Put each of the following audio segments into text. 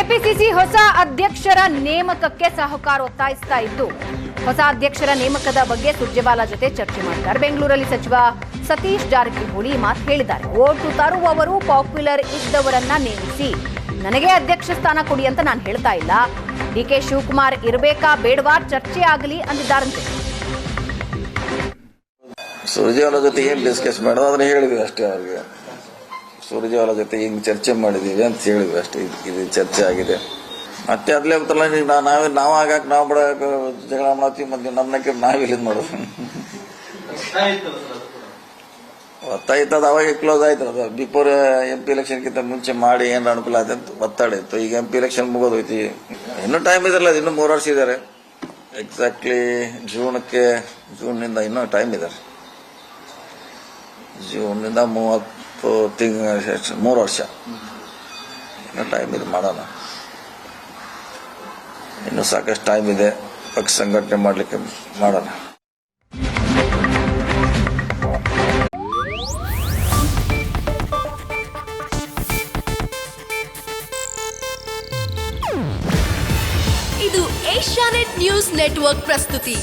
KPCC ಹೊಸ ಅಧ್ಯಕ್ಷರ ನೇಮಕಕ್ಕೆ ಸಹಕಾರ ಒತ್ತಾಯಿಸ್ತಾ ಇದ್ದು ಹೊಸ ಅಧ್ಯಕ್ಷರ ನೇಮಕದ ಬಗ್ಗೆ ಸುರ್ಜೇವಾಲಾ ಜೊತೆ ಚರ್ಚೆ ಮಾಡಿದ್ದಾರೆ. ಬೆಂಗಳೂರಲ್ಲಿ ಸಚಿವ ಸತೀಶ್ ಜಾರಕಿಹೊಳಿ ಮಾತು ಹೇಳಿದ್ದಾರೆ. ಓಟು ತರುವವರು ಪಾಪ್ಯುಲರ್ ಇದ್ದವರನ್ನ ನೇಮಿಸಿ, ನನಗೆ ಅಧ್ಯಕ್ಷ ಸ್ಥಾನ ಕೊಡಿ ಅಂತ ನಾನು ಹೇಳ್ತಾ ಇಲ್ಲ. ಡಿಕೆ ಶಿವಕುಮಾರ್ ಇರಬೇಕಾ ಬೇಡವಾ ಚರ್ಚೆ ಆಗಲಿ ಅಂದಿದ್ದಾರಂತೆ. ಸುರ್ಜೇವಾಲಾ ಜೊತೆ ಏನ್ ಡಿಸ್ಕಸ್ ಮಾಡೋದು ಅದನ್ನ ಹೇಳಿದ್ವಿ ಅಷ್ಟೇ. ಅವ್ರಿಗೆ ಸುರ್ಜೇವಾಲಾ ಜೊತೆ ಹಿಂಗ್ ಚರ್ಚೆ ಮಾಡಿದೀವಿ ಅಂತ ಹೇಳಿದ್ವಿ ಅಷ್ಟೇ. ಇದು ಚರ್ಚೆ ಆಗಿದೆ. ಮತ್ತೆ ಅದ್ಲೇ ಗೊತ್ತಲ್ಲ, ನಾವು ಆಗಾಕ ನಾವು ಬಡ ಜಗಳ ಮಾಡ್ತೀವಿ. ಮತ್ತೆ ನಮ್ಮಕ್ಕೆ ನಾವಿಲ್ಲಿದ್ ಮಾಡೋದು ಒತ್ತಾಯಿತ್ತು. ಅದು ಅವಾಗ ಕ್ಲೋಸ್ ಆಯ್ತು. ಅದು ಬಿಫೋರ್ MP ಎಲೆಕ್ಷನ್ಗಿಂತ ಮುಂಚೆ ಮಾಡಿ ಏನಾರ ಅನುಕೂಲ ಆಯ್ತು ಅಂತ ಒತ್ತಡ ಇತ್ತು. ಈಗ MP ಎಲೆಕ್ಷನ್ ಮುಗೋದೈತಿ, ಇನ್ನೂ ಟೈಮ್ ಇದಲ್ಲ. ಇನ್ನೂ 3 ವರ್ಷ ಇದ್ದಾರೆ. ಎಕ್ಸಾಕ್ಟ್ಲಿ ಜೂನ್ನಿಂದ ಇನ್ನೂ ಟೈಮ್ ಇದ್ದಾರೆ. ಜೂನ್ನಿಂದ 30 ತಿಂಗಳ 3 ವರ್ಷ ಇನ್ನೂ ಟೈಮ್ ಇದೆ. ಮಾಡೋಣ, ಇನ್ನೂ ಸಾಕಷ್ಟು ಟೈಮ್ ಇದೆ. ಪಕ್ಷ ಸಂಘಟನೆ ಮಾಡಲಿಕ್ಕೆ ಮಾಡೋಣ. ಇದು ಏಷ್ಯಾನೆಟ್ ನ್ಯೂಸ್ ನೆಟ್ವರ್ಕ್ ಪ್ರಸ್ತುತಿ.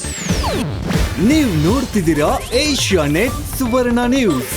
ನೀವು ನೋಡ್ತಿದ್ದೀರಾ ಏಷ್ಯಾನೆಟ್ ಸುವರ್ಣ ನ್ಯೂಸ್.